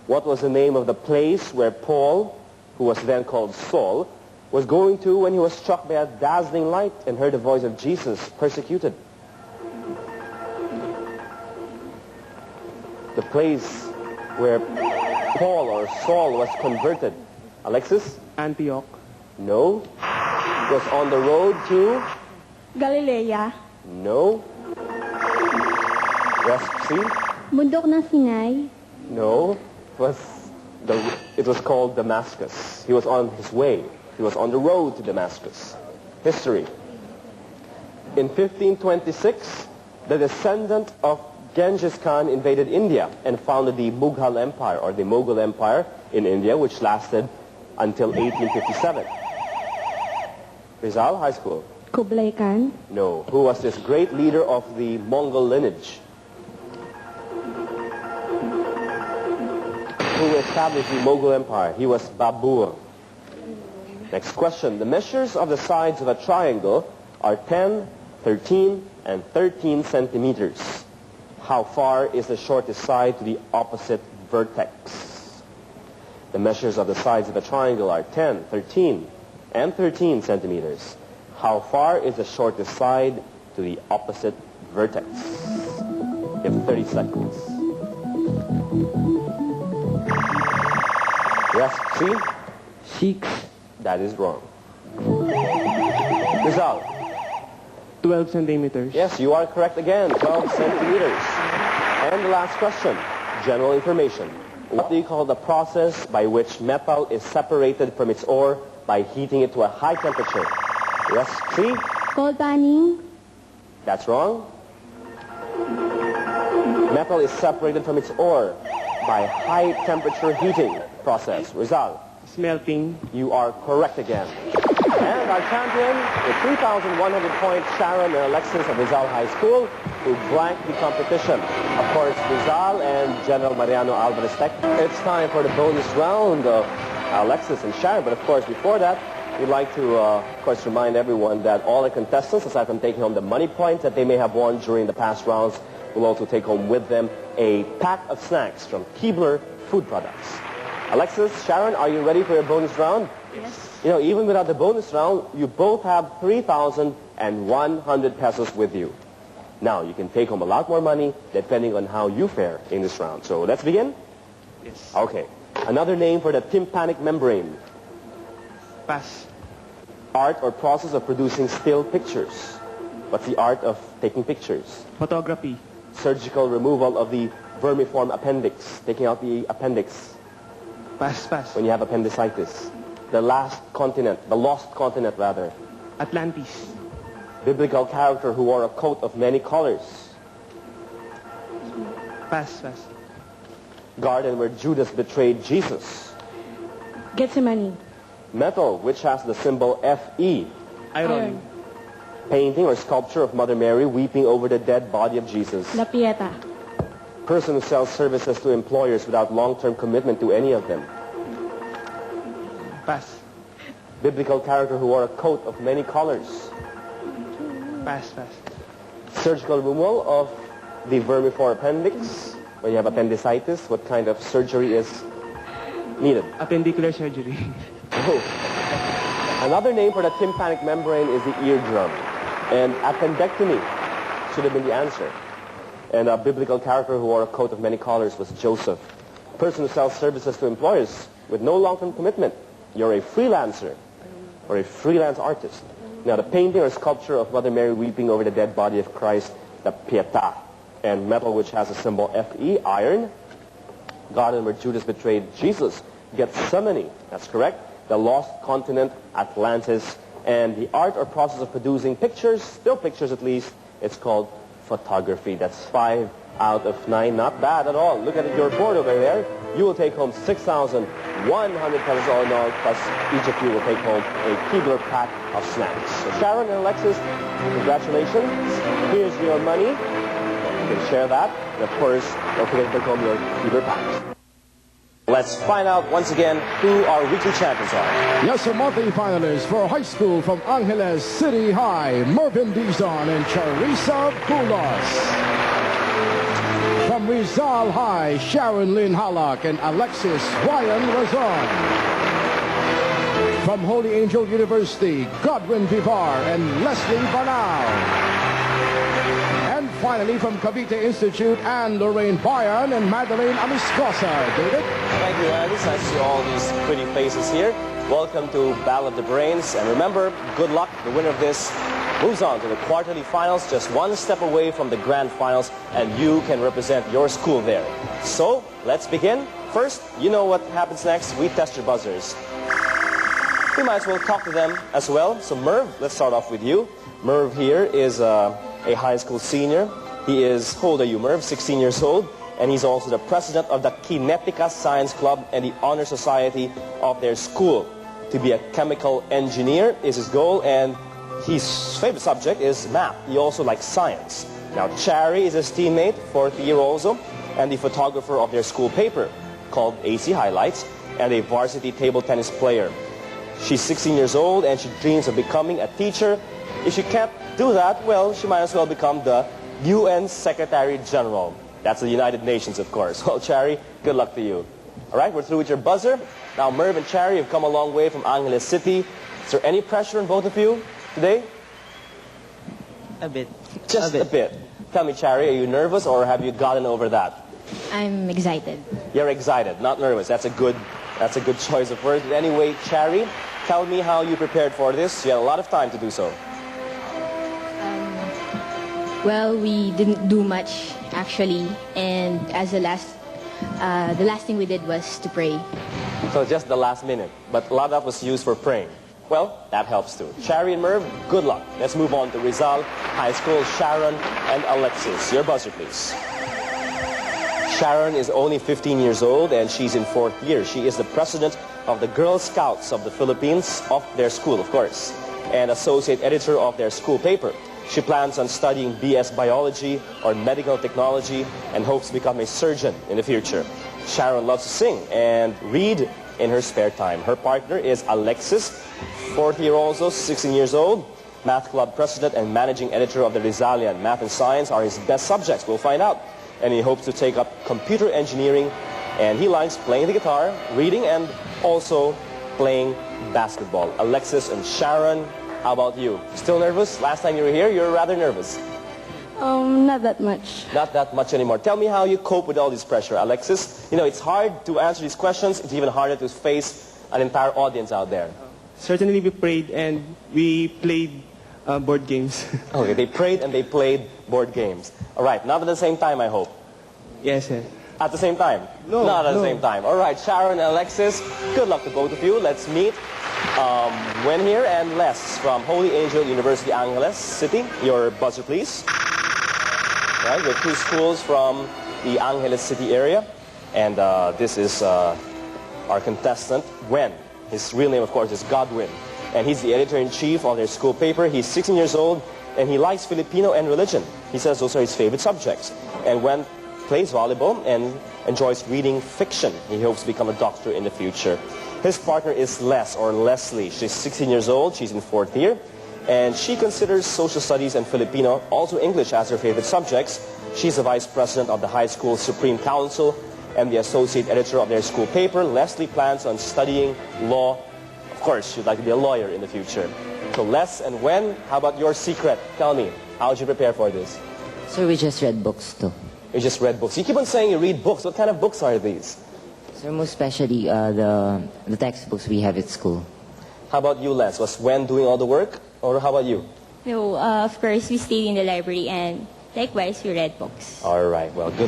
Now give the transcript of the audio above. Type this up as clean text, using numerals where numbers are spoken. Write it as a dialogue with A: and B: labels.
A: What was the name of the place where Paul, who was then called Saul, was going to when he was struck by a dazzling light and heard the voice of Jesus persecuted? The place where Paul or Saul was converted. Alexis?
B: Antioch.
A: No. It was on the road to?
C: Galilea.
A: No. Yes, see?
C: Bundok ng Sinai.
A: No. It was called Damascus. He was on his way. He was on the road to Damascus. History. In 1526, the descendant of Genghis Khan invaded India and founded the Mughal Empire, or the Mughal Empire in India, which lasted until 1857. Rizal High School.
C: Kublai Khan.
A: No. Who was this great leader of the Mongol lineage? Who established the Mughal Empire? He was Babur. Next question. The measures of the sides of a triangle are 10, 13, and 13 centimeters. How far is the shortest side to the opposite vertex? The measures of the sides of a triangle are 10, 13, and 13 centimeters. How far is the shortest side to the opposite vertex? You have 30 seconds. Yes, see?
B: 6.
A: That is wrong. Rizal.
B: 12 centimeters.
A: Yes, you are correct again. 12 centimeters. And the last question. General information. What do you call the process by which metal is separated from its ore by heating it to a high temperature? Yes, see?
C: Cold panning.
A: That's wrong. Metal is separated from its ore by high temperature heating process. Rizal.
B: Smelting.
A: You are correct again. And our champion, with 3,100 points, Sharon and Alexis of Rizal High School, who blanked the competition. Of course, Rizal and General Mariano Alvarez Tech. It's time for the bonus round of Alexis and Sharon. But of course, before that, we'd like to, of course, remind everyone that all the contestants, aside from taking home the money points that they may have won during the past rounds, will also take home with them a pack of snacks from Keebler Food Products. Alexis, Sharon, are you ready for your bonus round?
C: Yes.
A: You know, even without the bonus round, you both have 3,100 pesos with you. Now, you can take home a lot more money depending on how you fare in this round. So, let's begin?
B: Yes.
A: Okay. Another name for the tympanic membrane.
B: Pass.
A: Art or process of producing still pictures. What's the art of taking pictures?
B: Photography.
A: Surgical removal of the vermiform appendix. Taking out the appendix
B: Pass.
A: when you have appendicitis. The lost continent rather.
B: Atlantis.
A: Biblical character who wore a coat of many colors.
B: Pass.
A: Garden where Judas betrayed Jesus.
C: Gethsemane.
A: Metal which has the symbol Fe.
B: Iron.
A: Painting or sculpture of Mother Mary weeping over the dead body of Jesus.
C: La Pieta.
A: Person who sells services to employers without long-term commitment to any of them.
B: Pass.
A: Biblical character who wore a coat of many colors.
B: Pass.
A: Surgical removal of the vermiform appendix. When you have appendicitis, what kind of surgery is needed?
B: Appendicular surgery.
A: Oh. Another name for the tympanic membrane is the eardrum. And appendectomy should have been the answer. And a biblical character who wore a coat of many colors was Joseph. Person who sells services to employers with no long-term commitment. You're a freelancer or a freelance artist. Now, the painting or sculpture of Mother Mary weeping over the dead body of Christ, the Pietà. And metal which has a symbol Fe, iron. Garden where Judas betrayed Jesus, Gethsemane. That's correct. The lost continent, Atlantis. And the art or process of producing pictures, still pictures at least, it's called photography. That's 5 out of 9. Not bad at all. Look at your board over there. You will take home 6,100 pesos all in all, plus each of you will take home a Keebler pack of snacks. So Sharon and Alexis, congratulations. Here's your money. You can share that. And of course, don't forget to take home your Keebler packs. Let's find out once again who our weekly champions are.
D: Yes, the monthly finalists for high school from Angeles City High, Mervin Dizon and Charissa Pulos. From From Rizal High, Sharon Lynn Halak and Alexis Ryan Razon. From Holy Angel University, Godwin Vivar and Leslie Banal. And finally from Cavite Institute, Anne Lorraine Bayan and Madeline Amiscosa. David?
A: Thank you, Andy. It's nice to see all these pretty faces here. Welcome to Battle of the Brains. And remember, good luck. The winner of this moves on to the quarterly finals, just one step away from the grand finals, and you can represent your school there. So, let's begin. First, you know what happens next. We test your buzzers. We might as well talk to them as well. So Merv, let's start off with you. Merv here is a high school senior. He is, how old are you, Merv? 16 years old. And he's also the president of the Kinetica Science Club and the Honor Society of their school. To be a chemical engineer is his goal, and his favorite subject is math. He also likes science. Now, Chari is his teammate, 4th year also, and the photographer of their school paper called AC Highlights, and a varsity table tennis player. She's 16 years old, and she dreams of becoming a teacher. If she can't do that, well, she might as well become the UN Secretary General. That's the United Nations, of course. Well, Chari, good luck to you. All right, we're through with your buzzer. Now, Merv and Chari have come a long way from Angeles City. Is there any pressure on both of you today?
E: A bit.
A: Just a bit. Tell me, Chari, are you nervous or have you gotten over that?
C: I'm excited.
A: You're excited, not nervous. That's a good choice of words. Anyway, Chari, tell me how you prepared for this. You had a lot of time to do so.
C: Well, we didn't do much, actually. And as the last thing we did was to pray.
A: So just the last minute. But a lot of that was used for praying. Well, that helps too. Chari and Merv, good luck. Let's move on to Rizal High School. Sharon and Alexis. Your buzzer, please. Sharon is only 15 years old and she's in 4th year. She is the president of the Girl Scouts of the Philippines, of their school, of course, and associate editor of their school paper. She plans on studying BS Biology or Medical Technology and hopes to become a surgeon in the future. Sharon loves to sing and read in her spare time. Her partner is Alexis, 4th year also, 16 years old, math club president and managing editor of the Rizalian. Math and science are his best subjects, we'll find out. And he hopes to take up computer engineering, and he likes playing the guitar, reading, and also playing basketball. Alexis and Sharon, how about you? Still nervous? Last time you were here, you were rather nervous.
C: Not that much.
A: Not that much anymore. Tell me how you cope with all this pressure, Alexis. You know, it's hard to answer these questions. It's even harder to face an entire audience out there.
B: Certainly we prayed and we played board games.
A: Okay, they prayed and they played board games. All right, not at the same time, I hope.
B: Yes, sir.
A: At the same time?
B: No,
A: not at the
B: no.
A: same time. All right, Sharon and Alexis, good luck to both of you. Let's meet Wen here and Les from Holy Angel University, Angeles City. Your buzzer, please. All right, we're two schools from the Angeles City area. And this is our contestant, Wen. His real name, of course, is Godwin. And he's the editor-in-chief of their school paper. He's 16 years old, and he likes Filipino and religion. He says those are his favorite subjects. And Wen plays volleyball and enjoys reading fiction. He hopes to become a doctor in the future. His partner is Les, or Leslie. She's 16 years old. She's in 4th year. And she considers social studies and Filipino, also English, as her favorite subjects. She's the vice president of the high school Supreme Council and the associate editor of their school paper. Leslie plans on studying law. Of course, she'd like to be a lawyer in the future. So Les and Wen, how about your secret? Tell me, how did you prepare for this?
E: Sir, we just read books too.
A: You just read books. You keep on saying you read books. What kind of books are these?
E: Sir, most especially the textbooks we have at school.
A: How about you, Les? Was Wen doing all the work? Or how about you?
F: No, of course, we stayed in the library and likewise, we read books.
A: All right, well, good.